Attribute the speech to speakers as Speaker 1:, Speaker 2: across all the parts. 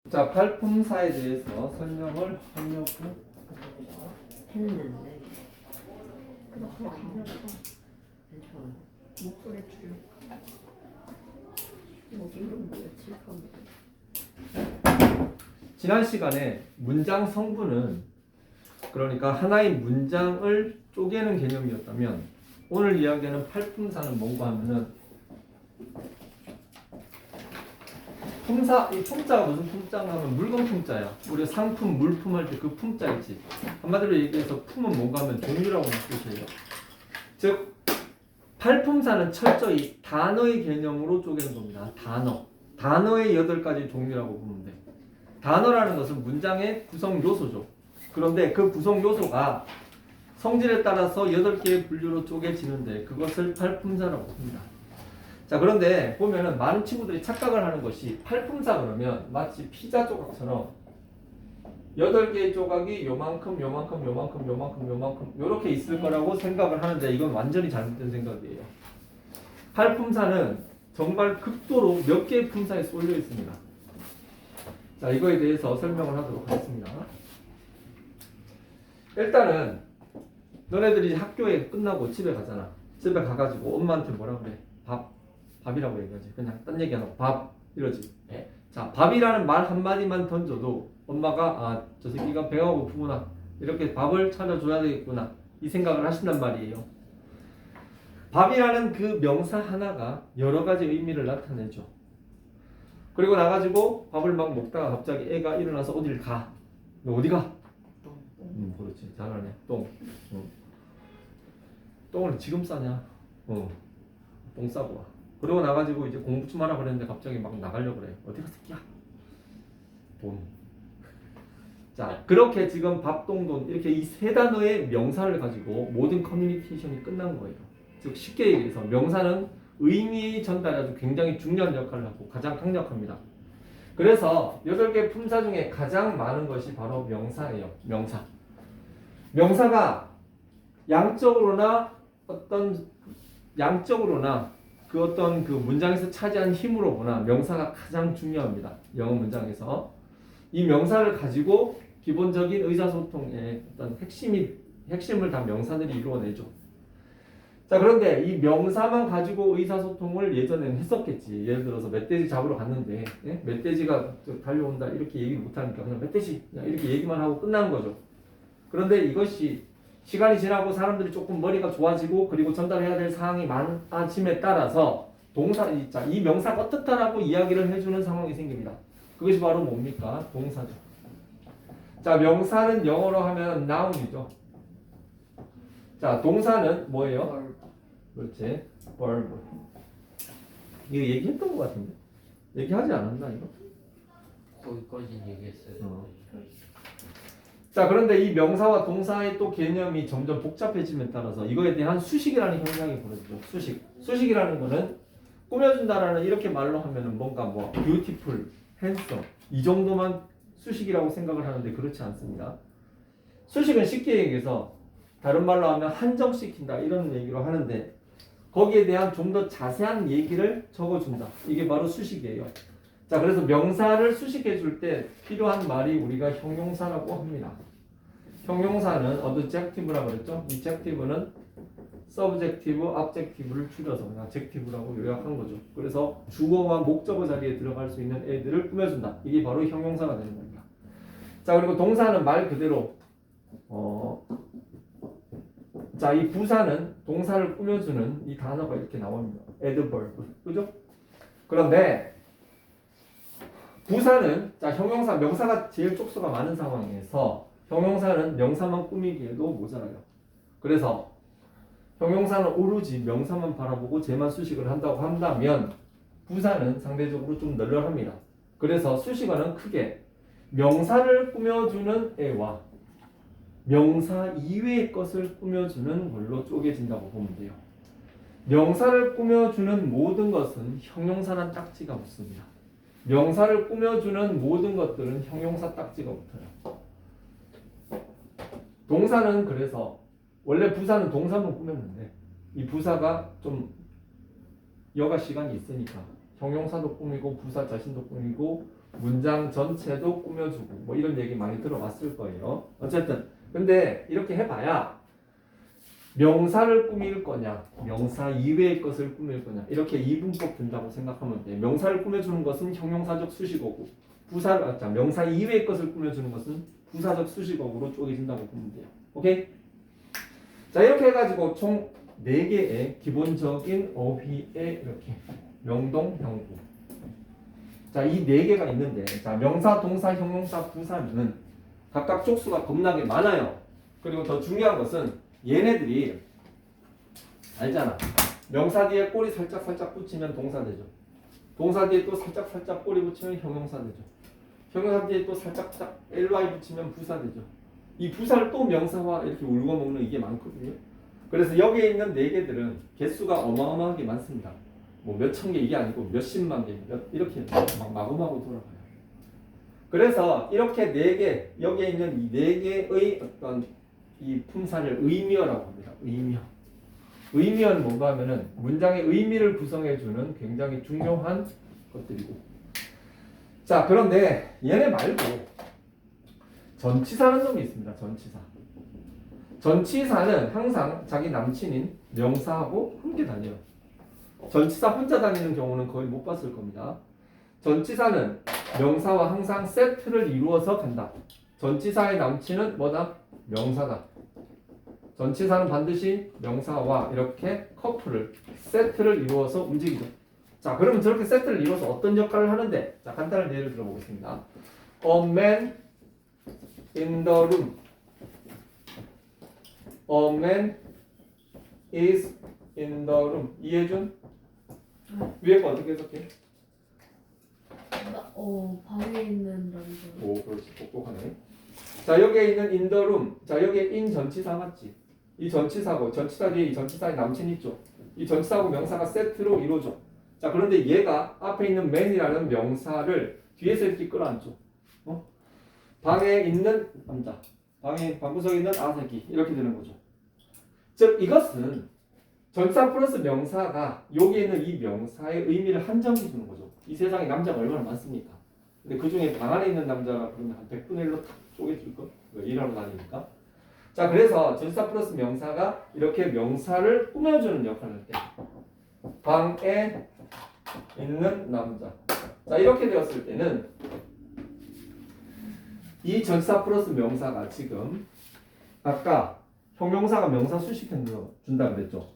Speaker 1: 자, 팔품사에 대해서 설명을 하려고
Speaker 2: 했는데
Speaker 3: 그렇게 괜찮다.
Speaker 2: 괜찮아요.
Speaker 3: 목소리 줄여. 여기는 뭐야? 칠판이야.
Speaker 1: 지난 시간에 문장 성분은 그러니까 하나의 문장을 쪼개는 개념이었다면 오늘 이야기하는 팔품사는 뭔가 하면은 품사, 이 품자가 무슨 품자인가 하면 물건 품자야. 우리 상품, 물품 할 때 그 품자 있지. 한마디로 얘기해서 품은 뭔가 하면 종류라고 하는 뜻이에요. 즉 팔품사는 철저히 단어의 개념으로 쪼개는 겁니다. 단어의 8가지 종류라고 보면 돼. 단어라는 것은 문장의 구성 요소죠. 그런데 그 구성 요소가 성질에 따라서 8개의 분류로 쪼개지는데 그것을 팔품사라고 합니다. 자, 그런데 보면은 많은 친구들이 착각을 하는 것이 팔품사 그러면 마치 피자 조각처럼 8개의 조각이 요만큼 요렇게 있을 거라고 생각을 하는데 이건 완전히 잘못된 생각이에요. 팔품사는 정말 극도로 몇 개의 품사에 쏠려 있습니다. 자, 이거에 대해서 설명을 하도록 하겠습니다. 일단은 너네들이 학교에 끝나고 집에 가잖아. 집에 가가지고 엄마한테 뭐라 그래? 밥이라고 얘기하지. 그냥 딴 얘기 안 하고 밥 이러지.
Speaker 2: 네.
Speaker 1: 자, 밥이라는 말 한마디만 던져도 엄마가 저 새끼가 배가 고프구나. 이렇게 밥을 차려줘야 되겠구나. 이 생각을 하신단 말이에요. 밥이라는 그 명사 하나가 여러 가지 의미를 나타내죠. 그리고 나가지고 밥을 막 먹다가 갑자기 애가 일어나서 어딜 가. 너 어디 가? 그렇지. 잘하네. 똥. 똥을 지금 싸냐? 똥 싸고 와. 그러고 나가지고 이제 공부 좀 하라 그랬는데 갑자기 막 나가려고 그래. 어디 가 새끼야? 돈. 자, 그렇게 지금 밥, 똥, 돈 이렇게 이 세 단어의 명사를 가지고 모든 커뮤니케이션이 끝난 거예요. 즉 쉽게 얘기해서 명사는 의미 전달에 아주 굉장히 중요한 역할을 하고 가장 강력합니다. 그래서 8개 품사 중에 가장 많은 것이 바로 명사예요. 명사가 양적으로나 그 어떤 그 문장에서 차지한 힘으로 보나 명사가 가장 중요합니다. 영어 문장에서 이 명사를 가지고 기본적인 의사소통의 어떤 핵심을 다 명사들이 이루어내죠. 자, 그런데 이 명사만 가지고 의사소통을 예전에는 했었겠지. 예를 들어서 멧돼지 잡으러 갔는데 멧돼지가 달려온다 이렇게 얘기를 못하니까 그냥 멧돼지 이렇게 얘기만 하고 끝나는 거죠. 그런데 이것이 시간이 지나고 사람들이 조금 머리가 좋아지고 그리고 전달해야 될 사항이 많아짐에 따라서 이 명사가 어떻다라고 이야기를 해주는 상황이 생깁니다. 그것이 바로 뭡니까? 동사죠. 자, 명사는 영어로 하면 noun이죠. 자, 동사는 뭐예요? 그렇지. verb. 이거 얘기했던 것 같은데. 얘기하지 않았나 이거?
Speaker 2: 거기까지는 얘기했어요.
Speaker 1: 자, 그런데 이 명사와 동사의 또 개념이 점점 복잡해짐에 따라서 이거에 대한 수식이라는 현상이 벌어지죠. 수식이라는 거는 꾸며준다라는 이렇게 말로 하면은 뭔가 뭐 beautiful, handsome 이 정도만 수식이라고 생각을 하는데 그렇지 않습니다. 수식은 쉽게 얘기해서 다른 말로 하면 한정시킨다 이런 얘기로 하는데 거기에 대한 좀 더 자세한 얘기를 적어준다. 이게 바로 수식이에요. 자, 그래서 명사를 수식해 줄 때 필요한 말이 우리가 형용사라고 합니다. 형용사는 adjective라고 그랬죠? adjective는 subjective, objective를 줄여서 adjective라고 요약한 거죠. 그래서 주어와 목적어 자리에 들어갈 수 있는 애들을 꾸며준다. 이게 바로 형용사가 되는 겁니다. 자, 그리고 동사는 말 그대로 자, 이 부사는 동사를 꾸며주는 이 단어가 이렇게 나옵니다. adverb. 그죠? 그런데 부사는 자, 형용사, 명사가 제일 족수가 많은 상황에서 형용사는 명사만 꾸미기에도 모자라요. 그래서 형용사는 오로지 명사만 바라보고 쟤만 수식을 한다고 한다면 부사는 상대적으로 좀 널널합니다. 그래서 수식어는 크게 명사를 꾸며주는 애와 명사 이외의 것을 꾸며주는 걸로 쪼개진다고 보면 돼요. 명사를 꾸며주는 모든 것은 형용사란 딱지가 붙습니다. 명사를 꾸며주는 모든 것들은 형용사 딱지가 붙어요. 동사는 그래서 원래 부사는 동사만 꾸몄는데 이 부사가 좀 여가 시간이 있으니까 형용사도 꾸미고 부사 자신도 꾸미고 문장 전체도 꾸며주고 뭐 이런 얘기 많이 들어봤을 거예요. 어쨌든 근데 이렇게 해봐야 명사를 꾸밀 거냐 명사 이외의 것을 꾸밀 거냐 이렇게 이분법 된다고 생각하면 돼. 명사를 꾸며주는 것은 형용사적 수식어고 명사 이외의 것을 꾸며주는 것은 부사적 수식어로 쪼개진다고 보면 돼요. 오케이? 자 이렇게 해가지고 총 4개의 기본적인 어휘에 이렇게 명동, 형구. 자, 이 4개가 있는데, 자, 명사, 동사, 형용사, 부사는 각각 족수가 겁나게 많아요. 그리고 더 중요한 것은 얘네들이 알잖아. 명사 뒤에 꼬리 살짝 붙이면 동사 되죠. 동사 뒤에 또 살짝 꼬리 붙이면 형용사 되죠. 형용사 뒤에 또 살짝 ly 붙이면 부사 되죠. 이 부사를 또 명사와 이렇게 울고 먹는 이게 많거든요. 그래서 여기에 있는 4개들은 개수가 어마어마하게 많습니다. 뭐 몇천 개 이게 아니고 몇십만 개, 이렇게 막 마구마구 돌아가요. 그래서 이렇게 4개, 여기에 있는 이 4개의 어떤 이 품사를 의미어라고 합니다. 의미어. 의미어는 뭔가 하면은 문장의 의미를 구성해주는 굉장히 중요한 것들이고. 자, 그런데 얘네 말고 전치사라는 놈이 있습니다. 전치사. 전치사는 항상 자기 남친인 명사하고 함께 다녀요. 전치사 혼자 다니는 경우는 거의 못 봤을 겁니다. 전치사는 명사와 항상 세트를 이루어서 간다. 전치사의 남친은 뭐다? 명사다. 전치사는 반드시 명사와 이렇게 커플을, 세트를 이루어서 움직이죠. 자, 그러면 저렇게 세트를 이루어서 어떤 역할을 하는데? 자, 간단한 예를 들어보겠습니다. A man in the room. A man is in the room. 이해준? 위에 거 어떻게 해석해?
Speaker 3: 방에 있는 남자.
Speaker 1: 오, 그렇지. 똑똑하네. 자, 여기에 있는 in the room. 자, 여기에 in 전치사 맞지? 이 전치사고, 전치사 뒤에 이 전치사의 남친 있죠? 이 전치사하고 명사가 세트로 이루어져. 자, 그런데 얘가 앞에 있는 man이라는 명사를 뒤에서 이렇게 끌어안죠. 방에 있는 남자. 방구석에 있는 아새끼. 이렇게 되는 거죠. 즉, 이것은 전치사 플러스 명사가 여기에 있는 이 명사의 의미를 한정해 주는 거죠. 이 세상에 남자가 얼마나 많습니까? 근데 그 중에 방 안에 있는 남자가 그러면 한 100분의 1로 탁 쪼개질 거? 일하러 다니니까. 자, 그래서 전치사 플러스 명사가 이렇게 명사를 꾸며주는 역할을 할 때 방에 있는 남자. 자, 이렇게 되었을 때는 이 전치사 플러스 명사가 지금 아까 형용사가 명사 수식해 준다 그랬죠.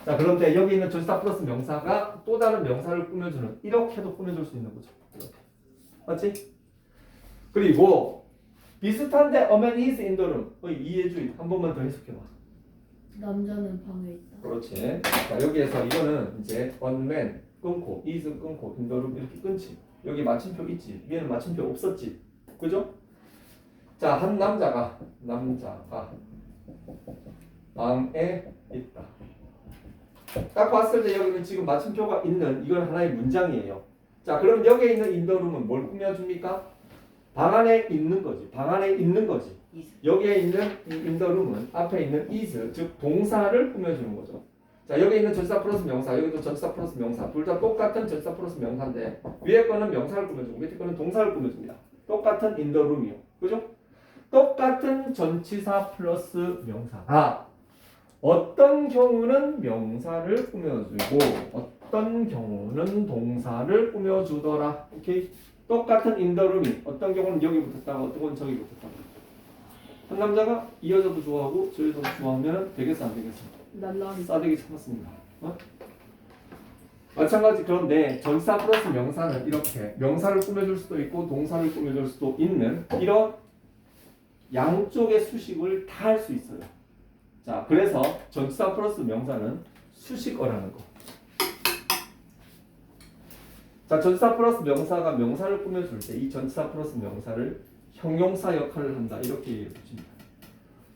Speaker 1: 자, 그런데 여기 있는 전치사 플러스 명사가 또 다른 명사를 꾸며주는, 이렇게도 꾸며줄 수 있는 거죠. 이렇게. 맞지? 그리고 비슷한데 a man is in the room. 이해주의 한 번만 더 해석해봐.
Speaker 3: 남자는 방에 있다.
Speaker 1: 그렇지. 자, 여기에서 이거는 이제 a man 끊고 is 끊고 in the room 이렇게 끊지. 여기 마침표 있지. 위에는 마침표 없었지. 그죠? 자, 한 남자가 방에 있다. 딱 봤을 때 여기는 지금 마침표가 있는 이건 하나의 문장이에요. 자, 그럼 여기에 있는 in the room은 뭘 꾸며줍니까? 방 안에 있는 거지. 방 안에 있는 거지. 여기에 있는 이 in the room은 앞에 있는 is, 즉 동사를 꾸며주는 거죠. 자, 여기 있는 전치사 플러스 명사, 여기도 전치사 플러스 명사, 둘 다 똑같은 전치사 플러스 명사인데 위에 거는 명사를 꾸며주고 밑에 거는 동사를 꾸며줍니다. 똑같은 in the room이요. 그죠? 똑같은 전치사 플러스 명사가 어떤 경우는 명사를 꾸며주고 어떤 경우는 동사를 꾸며주더라. 오케이? 똑같은 in the room이 어떤 경우는 여기 붙었다가 어떤 경우는 저기 붙었다가. 한 남자가 이 여자도 좋아하고 저 여자도 좋아하면 되겠어 안 되겠어?
Speaker 3: 날라리.
Speaker 1: 싸대기 쳐봤습니다. 마찬가지. 그런데 전치사 플러스 명사는 이렇게 명사를 꾸며줄 수도 있고 동사를 꾸며줄 수도 있는 이런 양쪽의 수식을 다 할 수 있어요. 자, 그래서 전치사 플러스 명사는 수식어라는 거. 자, 전치사 플러스 명사가 명사를 꾸며줄 때 이 전치사 플러스 명사를 형용사 역할을 한다. 이렇게 얘기해 줍니다.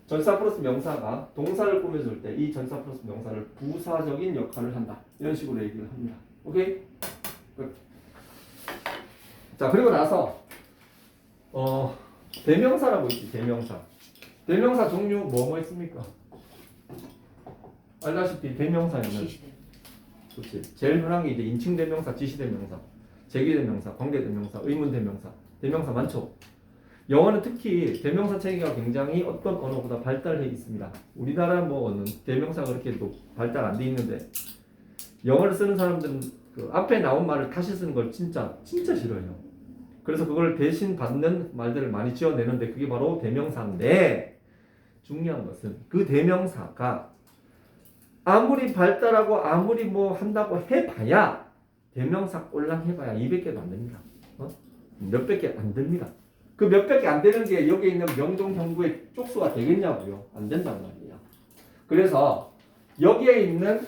Speaker 1: 전치사 플러스 명사가 동사를 꾸며줄 때 이 전치사 플러스 명사를 부사적인 역할을 한다. 이런 식으로 얘기를 합니다. 오케이? 끝. 자, 그리고 나서 대명사라고 있지. 대명사. 대명사 종류 뭐뭐 있습니까? 알다시피 대명사에는 그렇지. 제일 흔한 게 이제 인칭 대명사, 지시 대명사. 제기대명사, 관계대명사, 의문대명사, 대명사 많죠. 영어는 특히 대명사 체계가 굉장히 어떤 언어보다 발달해 있습니다. 우리나라 뭐는 대명사가 그렇게 발달 안 돼 있는데 영어를 쓰는 사람들은 그 앞에 나온 말을 다시 쓰는 걸 진짜 싫어해요. 그래서 그걸 대신 받는 말들을 많이 지어내는데 그게 바로 대명사인데 중요한 것은 그 대명사가 아무리 발달하고 아무리 뭐 한다고 해봐야 대명사 꼴랑 해봐야 200개도 안 됩니다. 몇백 개 안 됩니다. 그 몇백 개 안 되는 게 여기에 있는 명동 형구의 쪽수가 되겠냐고요. 안 된단 말이에요. 그래서 여기에 있는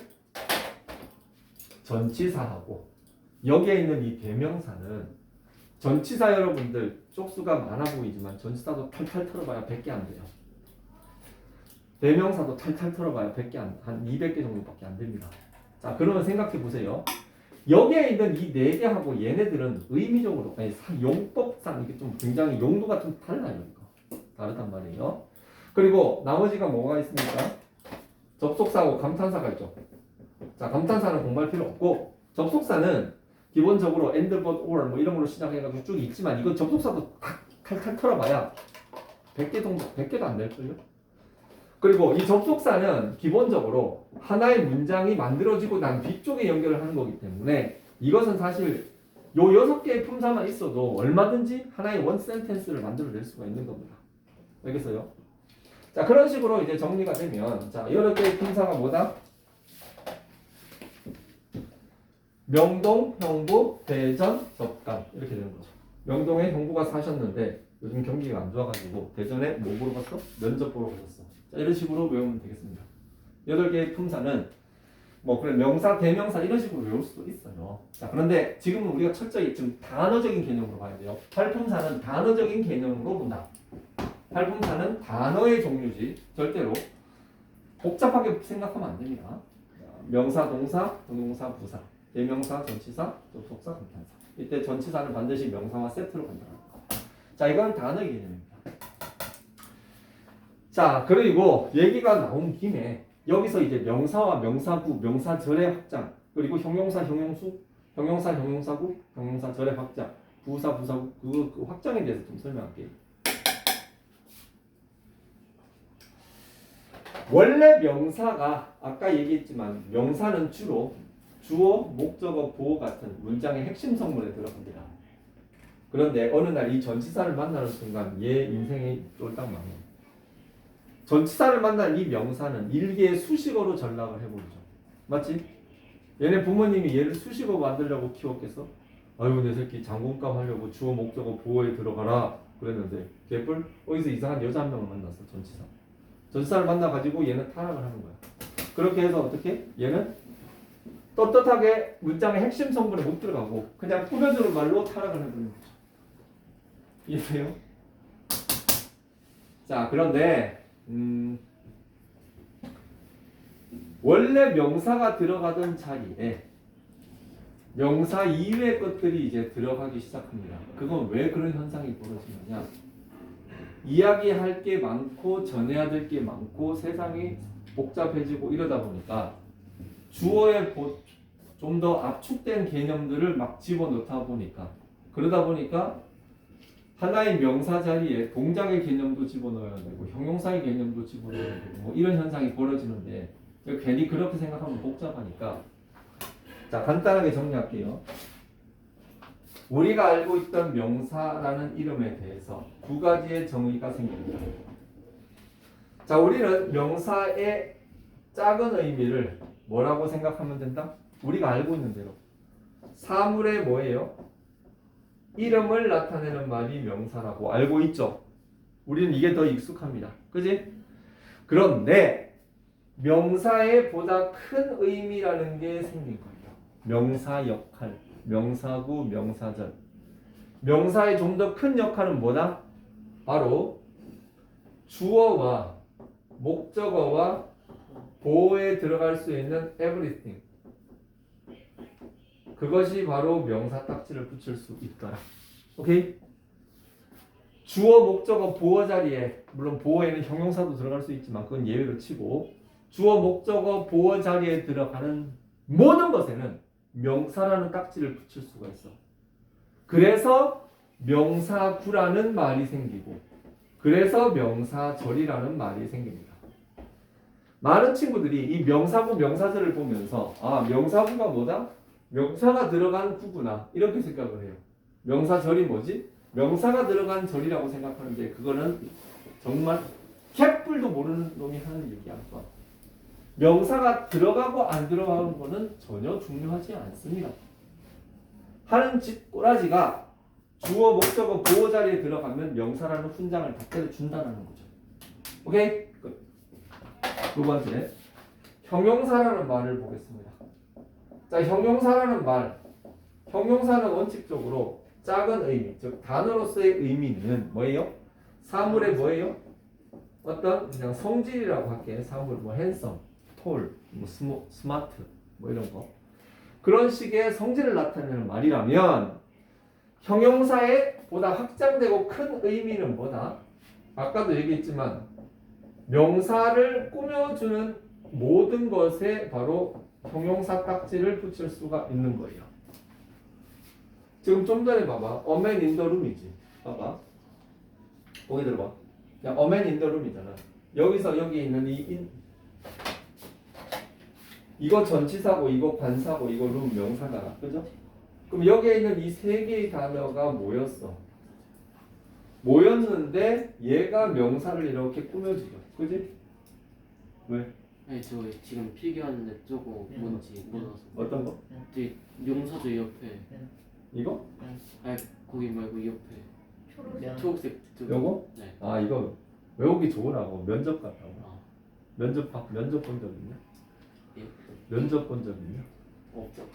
Speaker 1: 전치사하고 여기에 있는 이 대명사는 전치사 여러분들 쪽수가 많아 보이지만 전치사도 탈탈 털어봐야 100개 안 돼요. 대명사도 탈탈 털어봐야 100개 한 200개 정도밖에 안 됩니다. 자, 그러면 생각해 보세요. 여기에 있는 이 네 개하고 얘네들은 의미적으로 아니 용법상 이게 좀 굉장히 용도가 좀 달라요. 이거. 다르단 말이에요. 그리고 나머지가 뭐가 있습니까? 접속사하고 감탄사가 있죠. 자, 감탄사는 공부할 필요 없고 접속사는 기본적으로 and, but, or 뭐 이런 걸로 시작해가지고 쭉 있지만 이건 접속사도 탈탈 털어봐야 100개 정도, 100개도 안 될걸요? 그리고 이 접속사는 기본적으로 하나의 문장이 만들어지고 난 뒤쪽에 연결을 하는 거기 때문에 이것은 사실 요 6개의 품사만 있어도 얼마든지 하나의 원 센텐스를 만들어낼 수가 있는 겁니다. 알겠어요? 자, 그런 식으로 이제 정리가 되면 자, 8개의 품사가 뭐다? 명동, 형부, 대전, 접간 이렇게 되는 거죠. 명동에 형부가 사셨는데 요즘 경기가 안 좋아가지고 대전에 뭐 보러 갔어? 면접 보러 가셨어. 자, 이런 식으로 외우면 되겠습니다. 8개의 품사는 뭐 그런 명사, 대명사 이런 식으로 외울 수도 있어요. 자, 그런데 지금은 우리가 철저히 좀 단어적인 개념으로 봐야 돼요. 활품사는 단어적인 개념으로 본다. 활품사는 단어의 종류지 절대로 복잡하게 생각하면 안 됩니다. 명사, 동사, 동사, 부사, 대명사, 전치사, 접속사, 감탄사. 이때 전치사는 반드시 명사와 세트로 간다는 거. 자, 이건 단어의 개념입니다. 자, 그리고 얘기가 나온 김에 여기서 이제 명사와 명사구, 명사절의 확장, 그리고 형용사, 형용수, 형용사, 형용사구, 형용사절의 확장, 부사, 부사구 그 확장에 대해서 좀 설명할게요. 원래 명사가 아까 얘기했지만 명사는 주로 주어, 목적어, 보어 같은 문장의 핵심 성분에 들어갑니다. 그런데 어느 날 이 전치사를 만나는 순간 얘 인생이 쫄딱 망해요. 전치사를 만난 이 명사는 일개의 수식어로 전락을 해버리죠. 맞지? 얘네 부모님이 얘를 수식어 만들려고 키웠겠어? 아유 내 새끼 장군감 하려고 주어, 목적어, 보어에 들어가라 그랬는데 개뿔 어디서 이상한 여자 한 명을 만났어. 전치사. 전치사를 만나가지고 얘는 타락을 하는 거야. 그렇게 해서 어떻게? 얘는 떳떳하게 문장의 핵심 성분에 못 들어가고 그냥 꾸며주는 말로 타락을 해버리는 거죠. 이해돼요? 자, 그런데 원래 명사가 들어가던 자리에 명사 이외의 것들이 이제 들어가기 시작합니다. 그건 왜 그런 현상이 벌어지느냐? 이야기할 게 많고 전해야 될 게 많고 세상이 복잡해지고 이러다 보니까 주어에 좀 더 압축된 개념들을 막 집어넣다 보니까 그러다 보니까 하나의 명사 자리에 동작의 개념도 집어넣어야 되고 형용사의 개념도 집어넣어야 되고 뭐 이런 현상이 벌어지는데 괜히 그렇게 생각하면 복잡하니까 자, 간단하게 정리할게요. 우리가 알고 있던 명사라는 이름에 대해서 두 가지의 정의가 생깁니다. 자, 우리는 명사의 작은 의미를 뭐라고 생각하면 된다? 우리가 알고 있는 대로 사물의 뭐예요? 이름을 나타내는 말이 명사라고 알고 있죠. 우리는 이게 더 익숙합니다. 그지? 그런데 명사의 보다 큰 의미라는 게 생긴 거예요. 명사 역할, 명사구, 명사절. 명사의 좀 더 큰 역할은 뭐다? 바로 주어와 목적어와 보어에 들어갈 수 있는 everything. 그것이 바로 명사 딱지를 붙일 수 있더라. 오케이? 주어, 목적어, 보어 자리에 물론 보어에는 형용사도 들어갈 수 있지만 그건 예외로 치고 주어, 목적어, 보어 자리에 들어가는 모든 것에는 명사라는 딱지를 붙일 수가 있어. 그래서 명사구라는 말이 생기고 그래서 명사절이라는 말이 생깁니다. 많은 친구들이 이 명사구 명사절을 보면서 명사구가 뭐다? 명사가 들어간 구구나 이렇게 생각을 해요. 명사절이 뭐지? 명사가 들어간 절이라고 생각하는데 그거는 정말 캣불도 모르는 놈이 하는 얘기야. 명사가 들어가고 안 들어가는 거는 전혀 중요하지 않습니다. 하는 짓 꼬라지가 주어, 목적어, 보호 자리에 들어가면 명사라는 훈장을 다 때려준다는 거죠. 오케이? 끝. 두 번째, 형용사라는 말을 보겠습니다. 자, 형용사라는 말. 형용사는 원칙적으로 작은 의미, 즉 단어로서의 의미는 뭐예요? 사물의 뭐예요? 어떤 그냥 성질이라고 할게. 사물 뭐 핸섬, 톨, 뭐 스마트 뭐 이런 거. 그런 식의 성질을 나타내는 말이라면 형용사의 보다 확장되고 큰 의미는 뭐다? 아까도 얘기했지만 명사를 꾸며주는 모든 것에 바로 형용사 딱지를 붙일 수가 있는 거예요. 지금 좀 전에 봐봐. A man in the room이지. 봐봐. 보기 들어봐. 그냥 A man in the room이잖아. 여기서 여기 있는 이거 전치사고 이거 관사고 이거 룸 명사잖아. 그죠? 그럼 여기에 있는 이 세 개의 단어가 뭐였어? 모였는데 얘가 명사를 이렇게 꾸며주죠. 그지? 왜?
Speaker 2: 아니 저 지금 필기하는데 저거 뭔지 몰라서.
Speaker 1: 어떤 거?
Speaker 2: 저 명사조 옆에.
Speaker 1: 이거?
Speaker 2: 아니 거기 말고 옆에.
Speaker 3: 초록색.
Speaker 2: 초록색 저거.
Speaker 1: 요거?
Speaker 2: 네.
Speaker 1: 이거 외우기 좋으라고 면접 같다고.
Speaker 2: 아,
Speaker 1: 면접 본 적 있냐?
Speaker 2: 예.
Speaker 1: 면접 본 적 있냐?
Speaker 2: 없죠.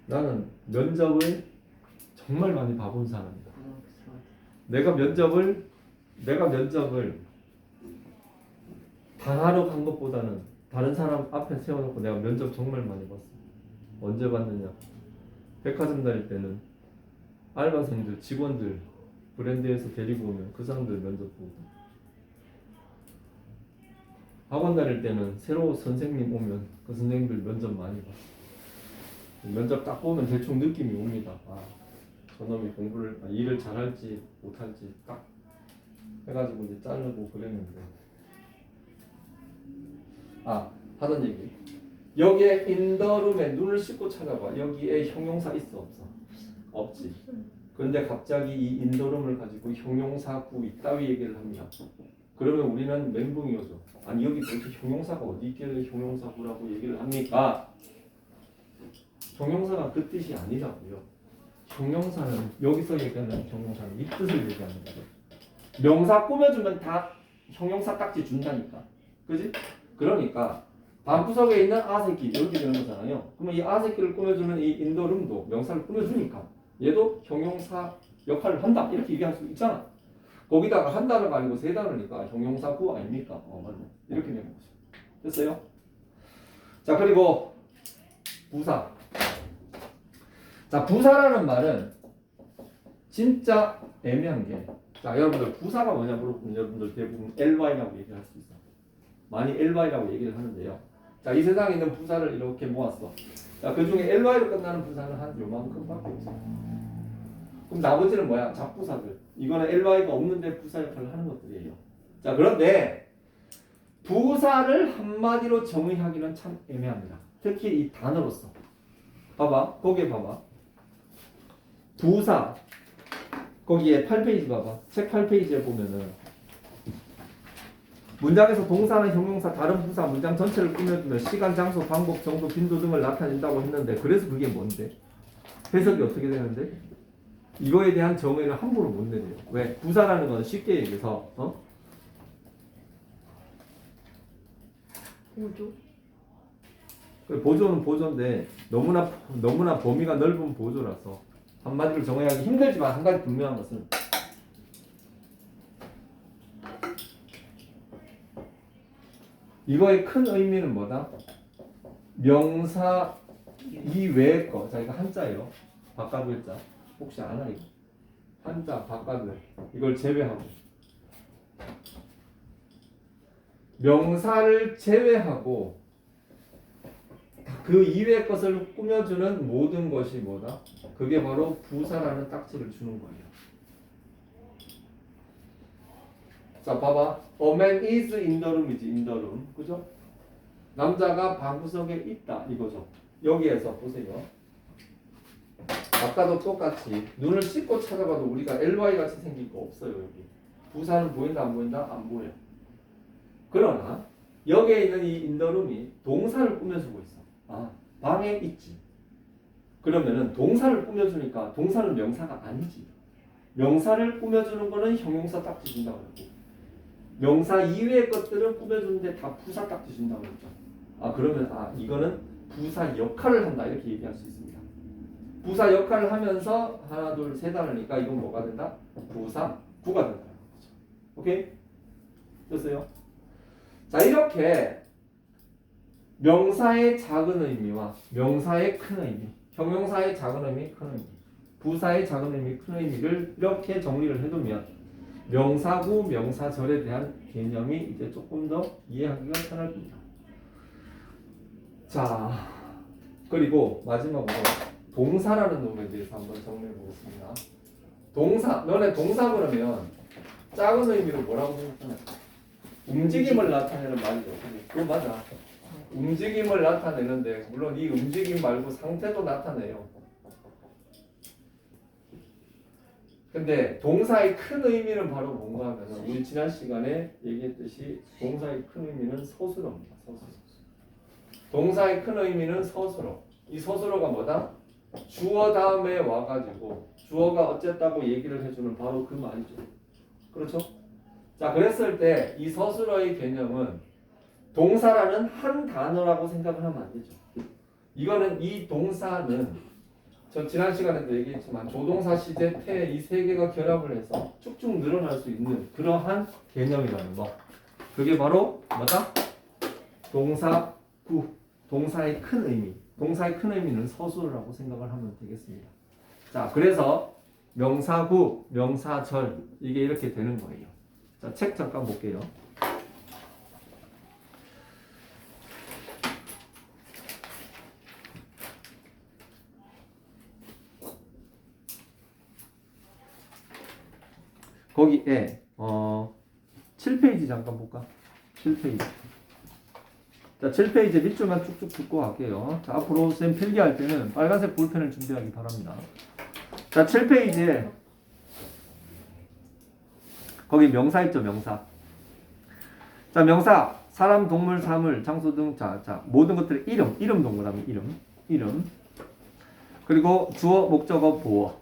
Speaker 1: 나는 면접을 정말 많이 봐본 사람이다. 내가 면접을 당하러 간 것보다는 다른 사람 앞에 세워놓고 내가 면접 정말 많이 봤어. 언제 봤느냐? 백화점 다닐 때는 알바생들, 직원들 브랜드에서 데리고 오면 그 사람들 면접 보고, 학원 다닐 때는 새로 선생님 오면 그 선생님들 면접 많이 봤어. 면접 딱 보면 대충 느낌이 옵니다. 저놈이 일을 잘할지 못할지 딱 해가지고 이제 자르고 그랬는데, 하던 얘기. 여기에 in the room에 눈을 씻고 찾아봐. 여기에 형용사 있어 없어? 없지. 그런데 갑자기 이 in the room을 가지고 형용사구 이따위 얘기를 합니다. 그러면 우리는 멘붕이 오죠. 아니 여기 도대체 형용사가 어디 있길래 형용사구라고 얘기를 합니까? 형용사가 그 뜻이 아니라고요. 형용사는 여기서 얘기하는 형용사는 이 뜻을 얘기하는 거죠. 명사 꾸며주면 다 형용사 딱지 준다니까. 그지? 그러니까 반구석에 있는 아새끼 이렇게 되는 거잖아요. 그러면 이 아새끼를 꾸며주면 이 인더룸도 명사를 꾸며주니까 얘도 형용사 역할을 한다 이렇게 얘기할 수 있잖아. 거기다가 한 단어가 아니고 세 단어니까 형용사구 아닙니까? 맞네. 이렇게 되는 거죠. 됐어요? 자, 그리고 부사. 자, 부사라는 말은 진짜 애매한 게, 자, 여러분들 부사가 뭐냐 물어보면 여러분들 대부분 ly라고 얘기를 할 수 있어. 많이 ly라고 얘기를 하는데요. 자, 이 세상에 있는 부사를 이렇게 모았어. 자, 그 중에 ly로 끝나는 부사는 한 요만큼밖에 없어. 그럼 나머지는 뭐야? 잡부사들. 이거는 ly가 없는데 부사 역할을 하는 것들이에요. 자, 그런데 부사를 한마디로 정의하기는 참 애매합니다. 특히 이 단어로서. 봐봐, 거기에 봐봐. 부사. 거기에 8페이지 봐봐. 책 8페이지에 보면은 문장에서 동사나 형용사, 다른 부사, 문장 전체를 꾸며주며 시간, 장소, 방법, 정도, 빈도 등을 나타낸다고 했는데, 그래서 그게 뭔데? 해석이 어떻게 되는데? 이거에 대한 정의를 함부로 못 내려요. 왜? 부사라는 건 쉽게 얘기해서
Speaker 3: 보조.
Speaker 1: 보조는 보조인데 너무나 범위가 넓은 보조라서 한마디로 정의하기 힘들지만 한 가지 분명한 것은 이거의 큰 의미는 뭐다? 명사 이외의 거. 자, 이거 한자예요. 바꿔보겠자. 혹시 아나 이거? 한자 바꿔도 이걸 제외하고 명사를 제외하고 그 이외의 것을 꾸며주는 모든 것이 뭐다? 그게 바로 부사라는 딱지를 주는 거예요. 자, 봐봐. A man is in the room이지, in the room. 그죠? 남자가 방구석에 있다, 이거죠. 여기에서 보세요. 아까도 똑같이 눈을 씻고 찾아봐도 우리가 ly 같이 생긴 거 없어요, 여기. 부사는 보인다, 안 보인다? 안 보여. 그러나 여기에 있는 이 in the room이 동사를 꾸며주고 있어. 아, 방에 있지. 그러면은 동사를 꾸며주니까 동사는 명사가 아니지. 명사를 꾸며주는 거는 형용사 딱지 준다고 그러고 명사 이외의 것들은 꾸며주는데 다 부사 딱지 준다고 그랬죠. 아, 그러면 이거는 부사 역할을 한다 이렇게 얘기할 수 있습니다. 부사 역할을 하면서 하나 둘 세 단어니까 이건 뭐가 된다? 부사 구가 된다. 오케이? 됐어요? 자, 이렇게 명사의 작은 의미와 명사의 큰 의미, 형용사의 작은 의미, 큰 의미, 부사의 작은 의미, 큰 의미를 이렇게 정리를 해두면 명사구, 명사절에 대한 개념이 이제 조금 더 이해하기가 편할 겁니다. 자, 그리고 마지막으로 동사라는 놈에 대해서 한번 정리해 보겠습니다. 동사, 너네 동사 그러면 작은 의미로 뭐라고 생각하냐? 움직임을 나타내는 말이죠. 그거 맞아. 움직임을 나타내는데 물론 이 움직임 말고 상태도 나타내요. 근데 동사의 큰 의미는 바로 뭔가 하면 우리 지난 시간에 얘기했듯이 동사의 큰 의미는 서술어입니다. 서술어. 동사의 큰 의미는 서술어. 이 서술어가 뭐다? 주어 다음에 와가지고 주어가 어쨌다고 얘기를 해주는 바로 그 말이죠. 그렇죠? 자, 그랬을 때 이 서술어의 개념은 동사라는 한 단어라고 생각을 하면 안 되죠. 이거는 이 동사는 저 지난 시간에도 얘기했지만 조동사, 시제, 태 이 세 개가 결합을 해서 쭉쭉 늘어날 수 있는 그러한 개념이라는 거. 그게 바로 뭐다? 동사구, 동사의 큰 의미. 동사의 큰 의미는 서술어라고 생각을 하면 되겠습니다. 자, 그래서 명사구, 명사절 이게 이렇게 되는 거예요. 자, 책 잠깐 볼게요. 거기에 7페이지 잠깐 볼까? 7페이지. 자, 7페이지 밑줄만 쭉쭉 긋고 갈게요. 자, 앞으로 쌤 필기할 때는 빨간색 볼펜을 준비하기 바랍니다. 자, 7페이지에 거기 명사 있죠, 명사. 자, 명사 사람, 동물, 사물, 장소 등 자, 모든 것들의 이름 동그라미 이름. 그리고 주어, 목적어, 보어.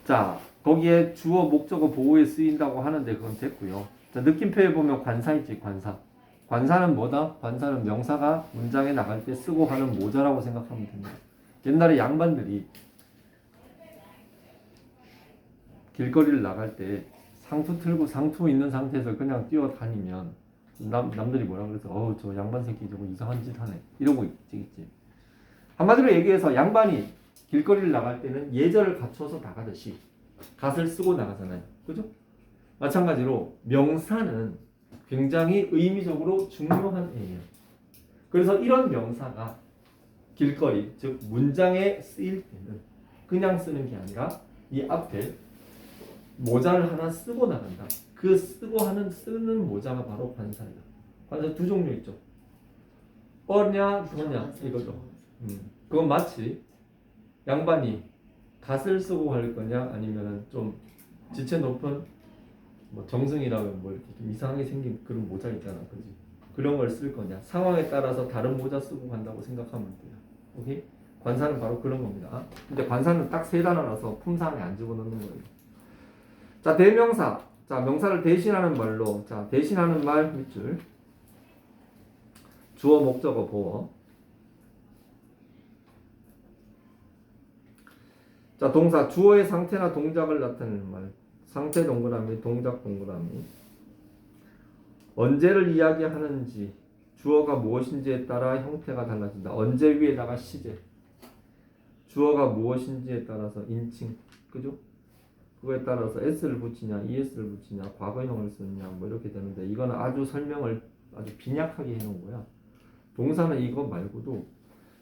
Speaker 1: 자, 거기에 주어, 목적어, 보호에 쓰인다고 하는데 그건 됐고요. 자, 느낌표에 보면 관사 있지, 관사. 관사는 뭐다? 관사는 명사가 문장에 나갈 때 쓰고 하는 모자라고 생각하면 됩니다. 옛날에 양반들이 길거리를 나갈 때 상투 틀고 상투 있는 상태에서 그냥 뛰어다니면 남들이 뭐라 그래서 저 양반 새끼 저거 이상한 짓 하네 이러고 있지. 한마디로 얘기해서 양반이 길거리를 나갈 때는 예절을 갖춰서 나가듯이 갓을 쓰고 나가잖아요. 그죠? 마찬가지로 명사는 굉장히 의미적으로 중요한 애예요. 그래서 이런 명사가 길거리, 즉 문장에 쓰일 때는 그냥 쓰는 게 아니라 이 앞에 모자를 하나 쓰고 나간다. 그 쓰는 모자가 바로 관사예요. 관사 두 종류 있죠. 어냐 죽었냐 이거죠. 그건 마치 양반이 갓을 쓰고 갈 거냐 아니면은 좀 지체 높은 뭐 정승이라면 뭐 이렇게 좀 이상하게 생긴 그런 모자 있잖아, 그지? 그런 걸 쓸 거냐 상황에 따라서 다른 모자 쓰고 간다고 생각하면 돼요. 오케이? 관사는 바로 그런 겁니다. 근데 관사는 딱 세 단어라서 품사에 안 집어넣는 거예요. 자, 대명사. 자, 명사를 대신하는 말로. 자, 대신하는 말 밑줄. 주어, 목적어, 보어. 자, 동사. 주어의 상태나 동작을 나타내는 말. 상태 동그라미, 동작 동그라미. 언제를 이야기하는지, 주어가 무엇인지에 따라 형태가 달라진다. 언제 위에다가 시제. 주어가 무엇인지에 따라서 인칭. 그죠? 그거에 따라서 s를 붙이냐, es를 붙이냐, 과거형을 쓰느냐 뭐 이렇게 되는데 이거는 아주 설명을 아주 빈약하게 해놓은 거야. 동사는 이거 말고도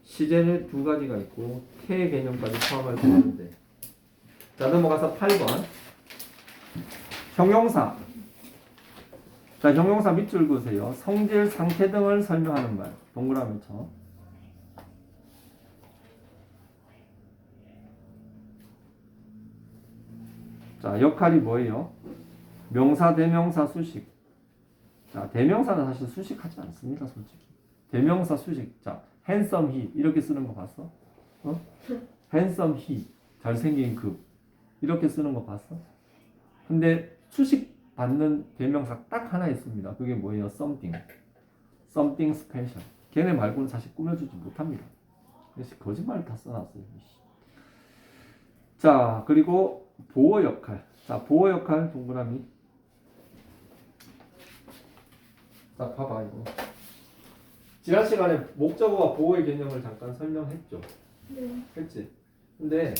Speaker 1: 시제는 두 가지가 있고 태 개념까지 포함할 수 있는데 자 넘어가서 8번 형용사. 자 형용사 밑줄 그으세요. 성질, 상태 등을 설명하는 말 동그라미 쳐. 자 역할이 뭐예요? 명사, 대명사, 수식. 자 대명사는 사실 수식하지 않습니다 솔직히. 대명사 수식. 자 handsome he 이렇게 쓰는 거 봤어? 어? handsome he 잘생긴 그 이렇게 쓰는 거 봤어? 근데 수식 받는 대명사 딱 하나 있습니다. 그게 뭐예요? something. something special. 걔네 말고는 사실 꾸며주지 못합니다. 그래서 거짓말을 다 써놨어요. 자 그리고 보어 역할. 자 보어 역할 동그라미. 자 봐봐 이거. 지난 시간에 목적어와 보어의 개념을 잠깐 설명했죠.
Speaker 3: 네.
Speaker 1: 했지. 근데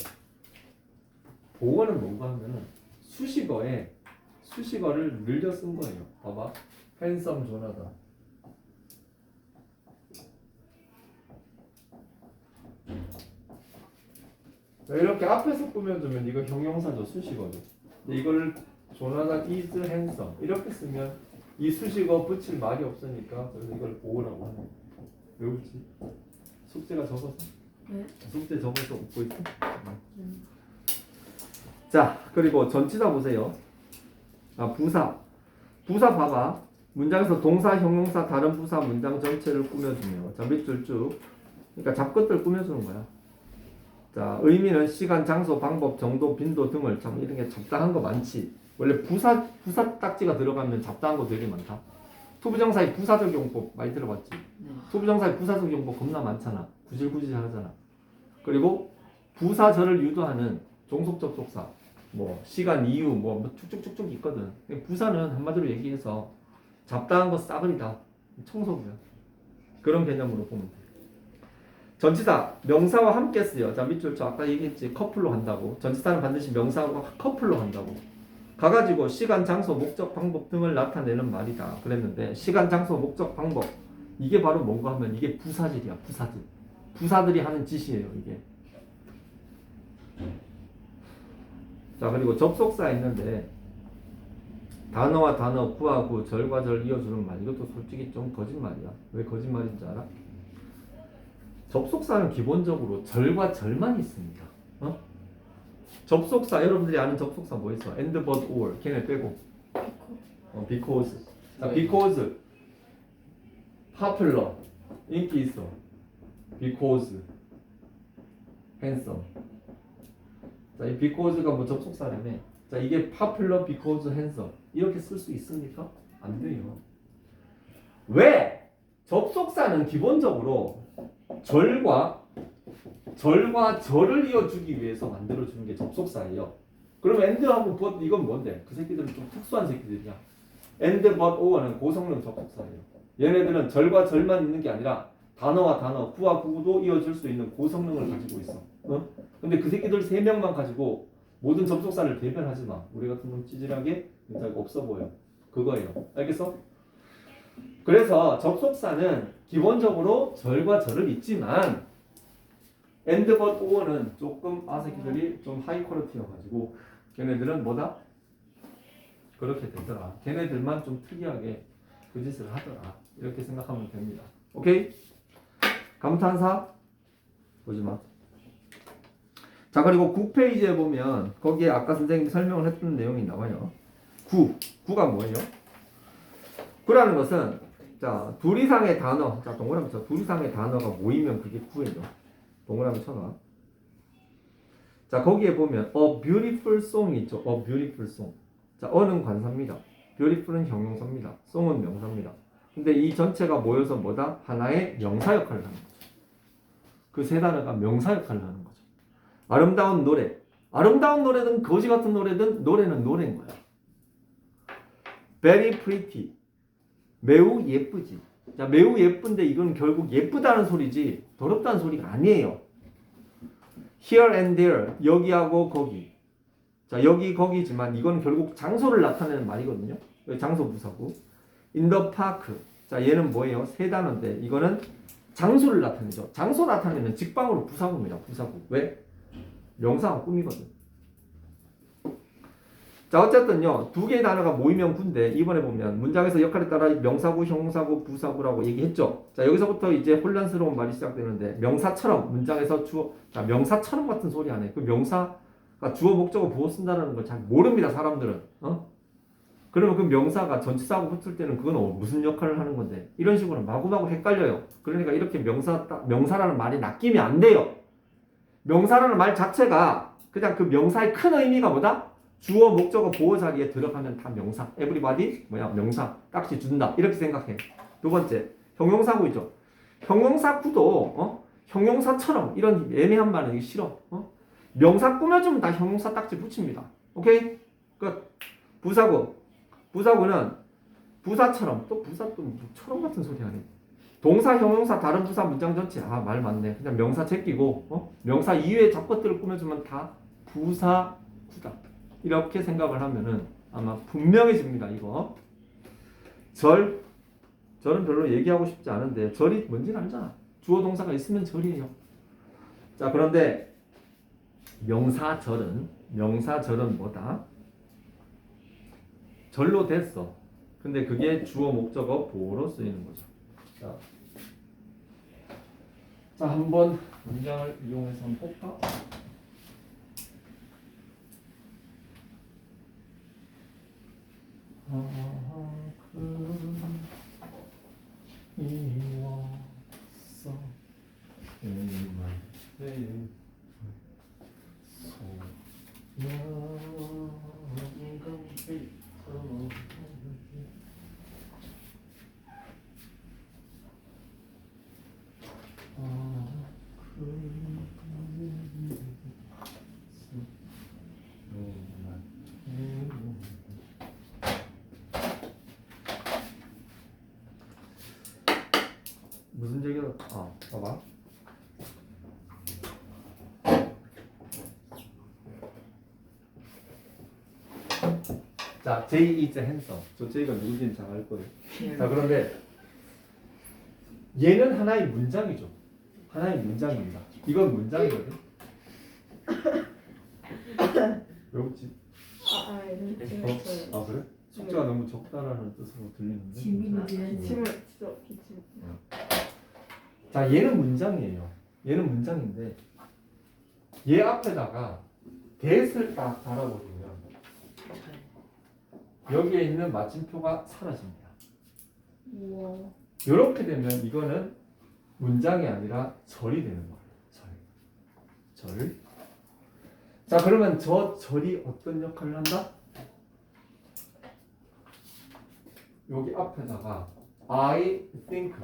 Speaker 1: 보어는 뭔가 하면은 수식어를 늘려 쓴 거예요. 봐봐. handsome 조나단. 이렇게 앞에서 꾸며주면 이거 형용사죠. 수식어죠. 근데 이걸 조나단 is handsome 이렇게 쓰면 이 수식어 붙일 말이 없으니까 그래서 이걸 보어라고 하는 거예요. 왜 웃지? 숙제가 적어서?
Speaker 3: 네.
Speaker 1: 숙제 적어서 웃고 있어? 자 그리고 전치사 보세요. 아 부사. 부사 봐봐. 문장에서 동사, 형용사, 다른 부사 문장 전체를 꾸며주며 자 밑줄 쭉. 그러니까 잡것들 꾸며주는 거야. 자 의미는 시간, 장소, 방법, 정도, 빈도 등을 참 이런 게 잡다한 거 많지. 원래 부사 딱지가 들어가면 잡다한 거 되게 많다. 투부정사의 부사적 용법 많이 들어봤지. 투부정사의 부사적 용법 겁나 많잖아. 구질구질 하잖아. 그리고 부사절을 유도하는 종속 접속사 뭐 시간, 이유 뭐 쭉쭉쭉쭉 있거든. 부사는 한마디로 얘기해서 잡다한 거 싸그리다 청소부야. 그런 개념으로 보면 돼. 전치사 명사와 함께 쓰여. 자 밑줄 저 아까 얘기했지. 커플로 한다고. 전치사는 반드시 명사와 커플로 한다고. 가가지고 시간, 장소, 목적, 방법 등을 나타내는 말이다 그랬는데 시간, 장소, 목적, 방법 이게 바로 뭔가 하면 이게 부사질이야. 부사질. 부사들이 하는 짓이에요 이게. 자 그리고 접속사 있는데 단어와 단어, 구와 구, 절과 절 이어주는 말 이것도 솔직히 좀 거짓말이야. 왜 거짓말인지 알아? 접속사는 기본적으로 절과 절만 있습니다. 어? 접속사 여러분들이 아는 접속사 뭐 있어? and, but, or 걔네 빼고 because. 자 because popular 인기 있어. because handsome. 자, 이 because가 뭐 접속사라며. 자, 이게 popular, because, handsome 이렇게 쓸 수 있습니까? 안 돼요. 왜? 접속사는 기본적으로 절과 절을 이어주기 위해서 만들어주는 게 접속사예요. 그럼 and하고 but 이건 뭔데? 그 새끼들은 좀 특수한 새끼들이야. and, but, or는 고성능 접속사예요. 얘네들은 절과 절만 있는 게 아니라 단어와 단어, 구와 구도 이어줄 수 있는 고성능을 가지고 있어. 어? 근데 그 새끼들 3명만 가지고 모든 접속사를 대변하지 마. 우리 같은 놈 찌질하게 굉장히 없어 보여. 그거예요. 알겠어? 그래서 접속사는 기본적으로 절과 절을 있지만 and, but, or는 조금 새끼들이 좀 하이 퀄리티여가지고 걔네들은 뭐다? 그렇게 되더라. 걔네들만 좀 특이하게 그 짓을 하더라. 이렇게 생각하면 됩니다. 오케이? 감탄사? 보지마. 자 그리고 9페이지에 보면 거기에 아까 선생님이 설명을 했던 내용이 나와요. 구가 뭐예요? 구라는 것은 자 둘 이상의 단어, 자 동그라미 쳐. 둘 이상의 단어가 모이면 그게 구예요. 동그라미 쳐놔. 자 거기에 보면 a beautiful song 있죠. a beautiful song. 자 어는 관사입니다. beautiful은 형용사입니다. song은 명사입니다. 근데 이 전체가 모여서 뭐다? 하나의 명사 역할을 하는 거죠. 그 세 단어가 명사 역할을 하는 거죠. 아름다운 노래. 아름다운 노래든 거지 같은 노래든 노래는 노래인 거야. Very pretty. 매우 예쁘지. 자, 매우 예쁜데 이건 결국 예쁘다는 소리지 더럽다는 소리가 아니에요. Here and there. 여기하고 거기. 자, 여기 거기지만 이건 결국 장소를 나타내는 말이거든요. 장소 부사고. in the park. 자, 얘는 뭐예요? 세 단어인데 이거는 장소를 나타내죠. 장소 나타내는 직방으로 부사구입니다. 부사구. 왜? 명사가 꾸미거든. 자, 어쨌든요. 두 개의 단어가 모이면 구인데 이번에 보면 문장에서 역할에 따라 명사구, 형용사구, 부사구라고 얘기했죠. 자, 여기서부터 이제 혼란스러운 말이 시작되는데 명사처럼 문장에서 주어, 자, 명사처럼 같은 소리 안 해. 그 명사가 주어, 목적어, 보어 쓴다는 걸 잘 모릅니다. 사람들은. 그러면 그 명사가 전치사하고 붙을 때는 그건 무슨 역할을 하는 건데 이런 식으로 마구마구 헷갈려요. 그러니까 이렇게 명사라는 말이 낚이면 안 돼요. 명사라는 말 자체가 그냥 그 명사의 큰 의미가 뭐다? 주어, 목적어, 보어 자리에 들어가면 다 명사. everybody 뭐야? 명사. 딱지 준다. 이렇게 생각해. 두 번째, 형용사구이죠. 형용사구도 형용사처럼 이런 애매한 말은 싫어. 명사 꾸며주면 다 형용사 딱지 붙입니다. 오케이? 끝. 부사구. 부사구는 부사처럼 또 부사 또 처럼 같은 소리 하네. 동사, 형용사, 다른 부사 문장 전체 말 맞네. 그냥 명사 제끼고 명사 이외의 잡것들을 꾸며주면 다 부사구다. 이렇게 생각을 하면은 아마 분명해집니다. 이거 절은 별로 얘기하고 싶지 않은데 절이 뭔지는 알잖아. 주어 동사가 있으면 절이에요. 자, 그런데 명사절은 뭐다? 절로 됐어. 근데 그게 주어, 목적어, 보어로 쓰이는 거죠. 자, 한번 문장을 이용해서 한번 볼까? 이왔어 무슨 얘기야? 봐봐. 자, J is handsome. 저 J가 누군지는 잘 알 거예요. 자, 그런데 얘는 하나의 문장이죠. 하나의 문장입니다. 이건 문장이거든. 왜 웃지? 그래? 숙제가 너무 적다라는 뜻으로 들리는데.
Speaker 3: 짐을
Speaker 1: 자, 얘는 문장이에요. 얘는 문장인데 얘 앞에다가 that을 딱 달아버리면 여기에 있는 마침표가 사라집니다.
Speaker 3: 우와.
Speaker 1: 이렇게 되면 이거는 문장이 아니라 절이 되는 거예요. 절. 자, 그러면 저 절이 어떤 역할을 한다? 여기 앞에다가 I think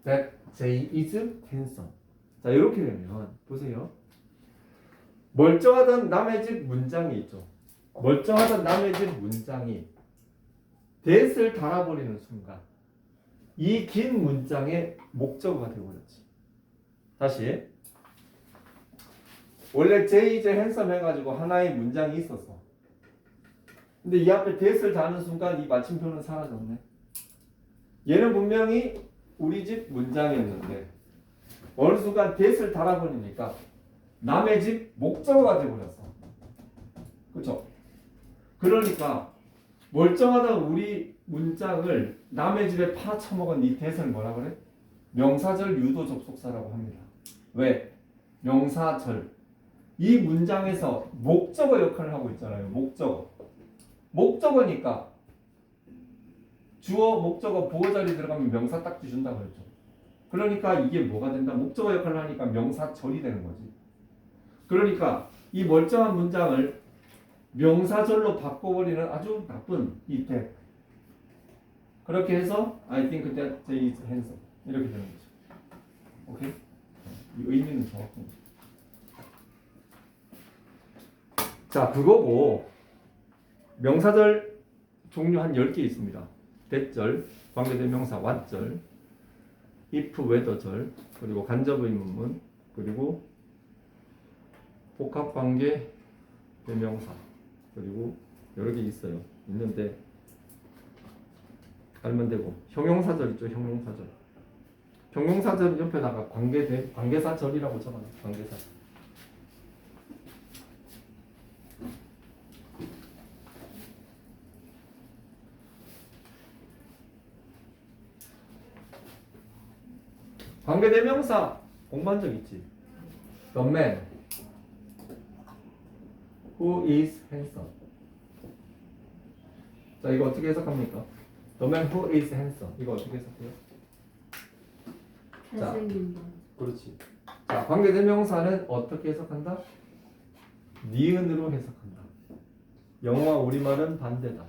Speaker 1: that Jay is handsome. 자, 이렇게 되면 보세요. 멀쩡하던 남의 집 문장이 있죠. 멀쩡하던 남의 집 문장이 that을 달아버리는 순간 이 긴 문장의 목적어가 되어버렸지. 다시. 원래 Jay is handsome 해가지고 하나의 문장이 있었어. 근데 이 앞에 that을 다는 순간 이 마침표는 사라졌네. 얘는 분명히 우리 집 문장이었는데 어느 순간 that을 달아버리니까 남의 집 목적어가 되어버렸어. 그쵸? 그러니까 멀쩡하던 우리 문장을 남의 집에 팔아쳐먹은 이 that을 뭐라 그래? 명사절 유도 접속사라고 합니다. 왜? 명사절. 이 문장에서 목적어 역할을 하고 있잖아요. 목적어니까 주어, 목적어, 보어 자리 들어가면 명사 딱지 준다고 그랬죠. 그러니까 이게 뭐가 된다? 목적어 역할을 하니까 명사절이 되는 거지. 그러니까 이 멀쩡한 문장을 명사절로 바꿔버리는 아주 나쁜 이 that. 그렇게 해서 I think that Jay is handsome. 이렇게 되는 거죠. 오케이? 이 의미는 정확합니다. 자, 그거고 명사절 종류 한 10개 있습니다. that절, 관계대명사 what절, if, whether절, 그리고 간접의문문, 그리고 복합관계 대명사 그리고 여러 개 있어요. 있는데 알면 되고 형용사절 있죠. 형용사절. 형용사절 옆에다가 관계사절이라고 적어놔. 관계사. 관계대명사 공부한 적 있지? The man who is handsome. 자, 이거 어떻게 해석합니까? The man who is handsome. 이거 어떻게 해석해요?
Speaker 3: 잘생긴 분.
Speaker 1: 그렇지. 자, 관계대명사는 어떻게 해석한다? 니은으로 해석한다. 영어와 우리말은 반대다.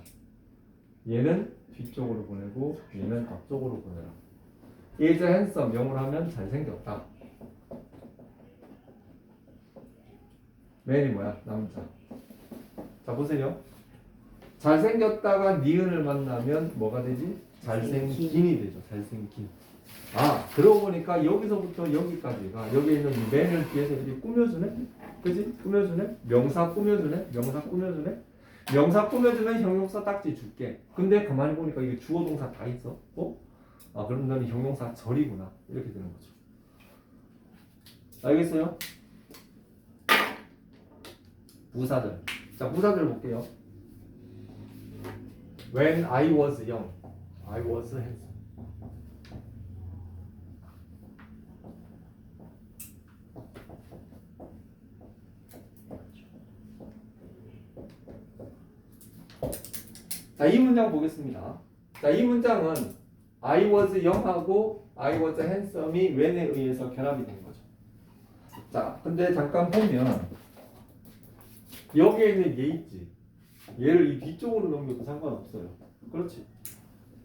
Speaker 1: 얘는 뒤쪽으로 보내고 얘는 앞쪽으로 보내라. is handsome 영어로 하면 잘생겼다. man이 뭐야? 남자. 자, 보세요. 잘생겼다가 니은을 만나면 뭐가 되지? 잘생긴이 되죠. 잘생긴. 아, 그러고 보니까 여기서부터 여기까지가 여기 있는 이 man을 뒤에서 이렇게 꾸며주네? 그지? 꾸며주네? 명사 꾸며주네? 명사 꾸며주네? 명사 꾸며주면 형용사 딱지 줄게. 근데 가만히 보니까 이게 주어 동사 다 있어. 어? 아, 그럼 너는 형용사 절이구나. 이렇게 되는 거죠. 알겠어요? 부사절. 자, 부사절 볼게요. When I was young, I was handsome. 자, 이 문장 보겠습니다. 자, 이 문장은 I was young하고 I was handsome이 when에 의해서 결합이 된 거죠. 자, 근데 잠깐 보면 여기에 있는 얘 있지. 얘를 이 뒤쪽으로 넘겨도 상관없어요. 그렇지?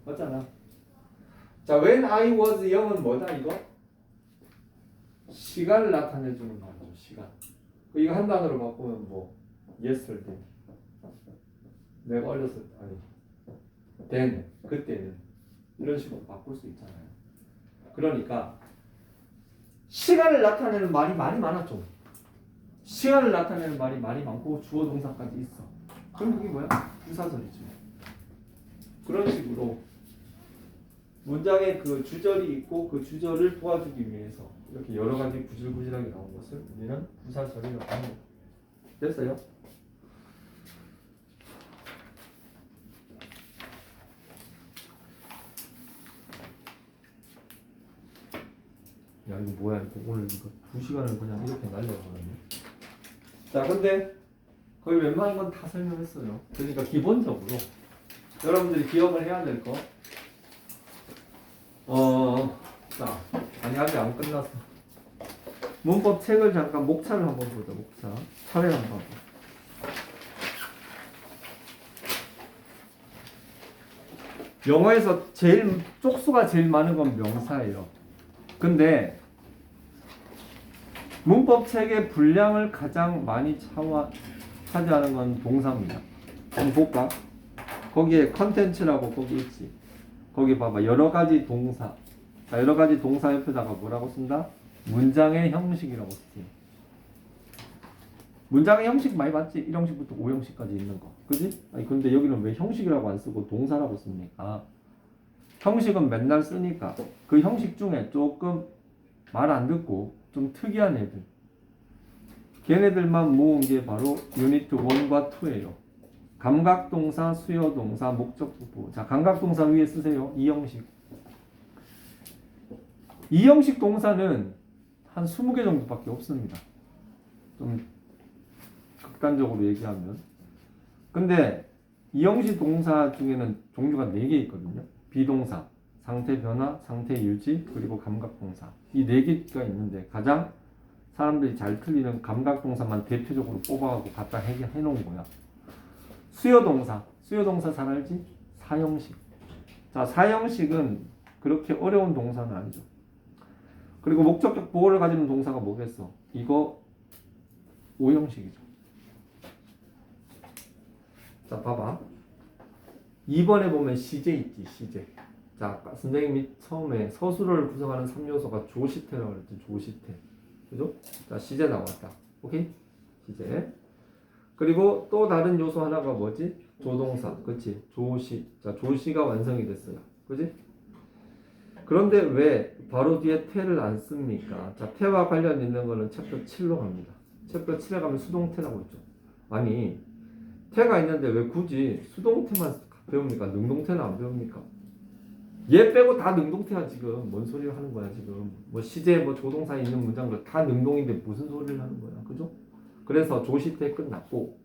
Speaker 1: 맞잖아. 자, when I was young은 뭐다 이거? 시간을 나타내주는 말이죠. 시간. 이거 한 단어로 바꾸면 뭐 yesterday. 내가 어렸을 때 아니 then 그때는 이런 식으로 바꿀 수 있잖아요. 그러니까 시간을 나타내는 말이 많이 많았죠. 시간을 나타내는 말이 많이 많고 주어 동사까지 있어. 그럼 그게 뭐야? 부사절이죠. 그런 식으로 문장에 그 주절이 있고 그 주절을 도와주기 위해서 이렇게 여러 가지 구질구질하게 나온 것을 우리는 부사절이라고 합니다. 됐어요? 야, 이거 뭐야? 이거 오늘 이거 2시간을 그냥 이렇게 날려버렸네. 자, 근데 거의 웬만한 건 다 설명했어요. 그러니까 기본적으로 여러분들이 기억을 해야 될 거. 자, 아니 아직 안 끝났어. 문법 책을 잠깐 목차를 한번 보자. 목차. 차례 한번 봐. 영어에서 제일 쪽수가 제일 많은 건 명사예요. 근데 문법 책의 분량을 가장 많이 차지하는 건 동사입니다. 한번 볼까? 거기에 컨텐츠라고 거기 있지. 거기 봐봐. 여러 가지 동사. 자, 여러 가지 동사 옆에다가 뭐라고 쓴다? 문장의 형식이라고 쓰지. 문장의 형식 많이 봤지? 1형식부터 5형식까지 있는 거. 그지? 아니, 근데 여기는 왜 형식이라고 안 쓰고 동사라고 씁니까? 형식은 맨날 쓰니까 그 형식 중에 조금 말 안 듣고 좀 특이한 애들 걔네들만 모은 게 바로 유니트 1과 2예요. 감각동사, 수요동사, 목적부호. 자, 감각동사 위에 쓰세요. 이 형식. 이 형식 동사는 한 20개 정도밖에 없습니다. 좀 극단적으로 얘기하면. 근데 이 형식 동사 중에는 종류가 4개 있거든요. 비동사, 상태 변화, 상태 유지, 그리고 감각동사. 이 4개가 있는데 가장 사람들이 잘 틀리는 감각동사만 대표적으로 뽑아가지고 갖다 해놓은 거야. 수요동사. 수요동사 잘 알지? 사형식. 자, 사형식은 그렇게 어려운 동사는 아니죠. 그리고 목적격 보호를 가지는 동사가 뭐겠어? 이거 5형식이죠. 자, 봐봐. 2번에 보면 시제 있지, 시제. 자, 선생님이 처음에 서술어를 구성하는 3요소가 조시태라고 그랬지, 조시태. 그죠? 자, 시제 나왔다. 오케이? 기재. 그리고 또 다른 요소 하나가 뭐지? 조동사. 그치? 조시. 자, 조시가 완성이 됐어요. 그지? 그런데 왜 바로 뒤에 태를 안 씁니까? 자, 태와 관련 있는 거는 챕터 7로 갑니다. 챕터 7에 가면 수동태라고 있죠. 아니, 태가 있는데 왜 굳이 수동태만 배웁니까? 능동태는 안 배웁니까? 얘 빼고 다 능동태야 지금. 뭔 소리를 하는 거야 지금. 뭐 시제 뭐 조동사에 있는 문장들 다 능동인데 무슨 소리를 하는 거야. 그죠? 그래서 조시태 끝났고,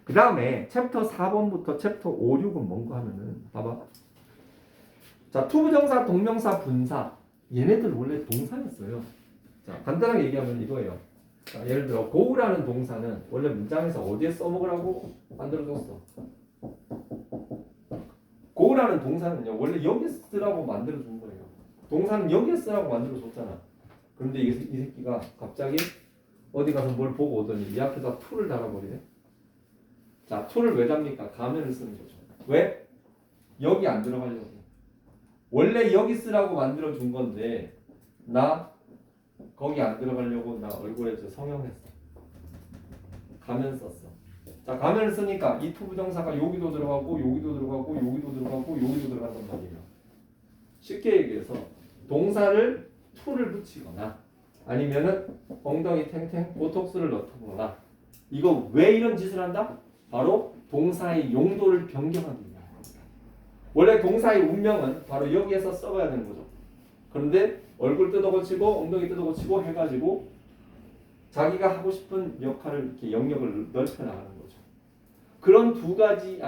Speaker 1: 그 다음에 챕터 4번부터 챕터 5, 6은 뭔가 하면은 봐봐. 자, 투부정사, 동명사, 분사 얘네들 원래 동사였어요. 자, 간단하게 얘기하면 이거예요. 자, 예를 들어 고우라는 동사는 원래 문장에서 어디에 써먹으라고 만들어줬어? 고우라는 동사는요 원래 여기에 쓰라고 만들어준 거예요. 동사는 여기에 쓰라고 만들어줬잖아. 그런데 이 새끼가 갑자기 어디 가서 뭘 보고 오더니 이 앞에다 to를 달아버리네. 자, to를 왜 답니까? 가면을 쓰는 거죠. 왜? 여기 안 들어가려고. 원래 여기 쓰라고 만들어준 건데 나 거기 안 들어가려고 나 얼굴에 저 성형했어. 가면 썼어. 자, 가면을 쓰니까 이 투부정사가 여기도 들어가고 여기도 들어가고 여기도 들어가고 여기도 들어간단 말이에요. 쉽게 얘기해서 동사를 to를 붙이거나 아니면은 엉덩이 탱탱 보톡스를 넣거나 이거 왜 이런 짓을 한다? 바로 동사의 용도를 변경하기 위한 겁니다. 원래 동사의 운명은 바로 여기에서 써봐야 되는 거죠. 그런데 얼굴 뜯어고치고 엉덩이 뜯어고치고 해가지고 자기가 하고 싶은 역할을 이렇게 영역을 넓혀 나가는 거죠. 그런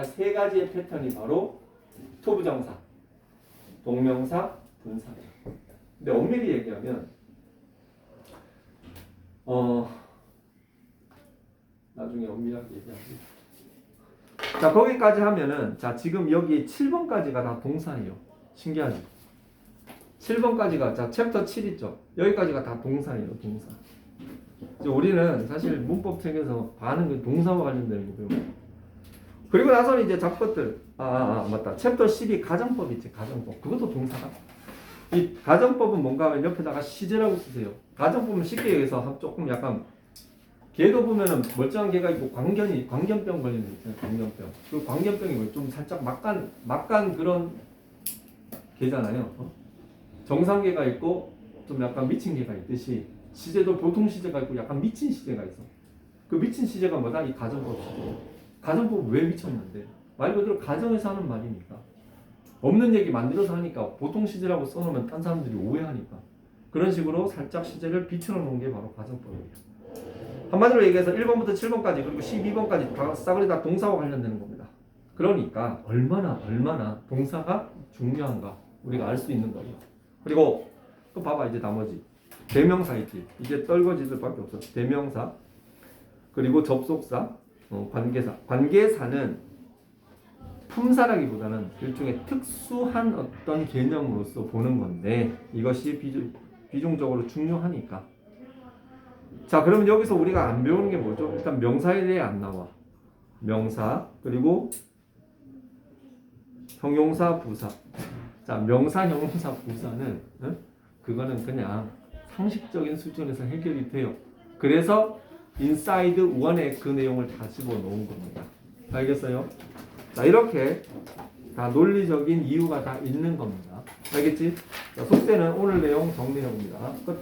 Speaker 1: 세 가지의 패턴이 바로 투부정사, 동명사, 분사예요. 근데 엄밀히 얘기하면 나중에 엄밀하게 얘기하지. 자, 거기까지 하면은 자, 지금 여기 7번까지가 다 동사예요. 신기하죠? 7번까지가 자, 챕터 7 있죠? 여기까지가 다 동사예요. 동사. 이제 우리는 사실 문법 책에서 반은 동사와 관련되는 거 배우고, 그리고 나서는 이제 잡것들 맞다. 챕터 12 가정법 있지. 가정법. 그것도 동사다. 이 가정법은 뭔가 하면 옆에다가 시제라고 쓰세요. 가정법은 쉽게 얘기해서 조금 약간 걔도 보면은 멀쩡한 개가 있고 광견병 걸리는 게 있잖아요. 광견병. 그 광견병이 뭐 좀 살짝 막간 그런 개잖아요. 정상개가 있고 좀 약간 미친 개가 있듯이 시제도 보통 시제가 있고 약간 미친 시제가 있어. 그 미친 시제가 뭐다? 이 가정법 시제. 가정법 왜 미쳤는데? 말 그대로 가정에서 하는 말이니까. 없는 얘기 만들어서 하니까 보통 시제라고 써놓으면 딴 사람들이 오해하니까. 그런 식으로 살짝 시제를 비틀어 놓은 게 바로 가정법이에요. 한마디로 얘기해서 1번부터 7번까지 그리고 12번까지 다 싸그리 다 동사와 관련되는 겁니다. 그러니까 얼마나 동사가 중요한가 우리가 알 수 있는 거예요. 그리고 또 봐봐 이제 나머지 대명사 있지. 이제 떨거지들밖에 없어. 대명사 그리고 접속사, 관계사. 관계사는 품사라기보다는 일종의 특수한 어떤 개념으로서 보는 건데 이것이 비중적으로 중요하니까. 자, 그러면 여기서 우리가 안 배우는 게 뭐죠? 일단 명사에 대해 안 나와. 명사 그리고 형용사, 부사. 자, 명사, 형용사, 부사는 그거는 그냥 상식적인 수준에서 해결이 돼요. 그래서 인사이드 1에 그 내용을 다 집어넣은 겁니다. 알겠어요? 자, 이렇게 다 논리적인 이유가 다 있는 겁니다. 알겠지? 자, 속세는 오늘 내용 정리해봅니다. 끝.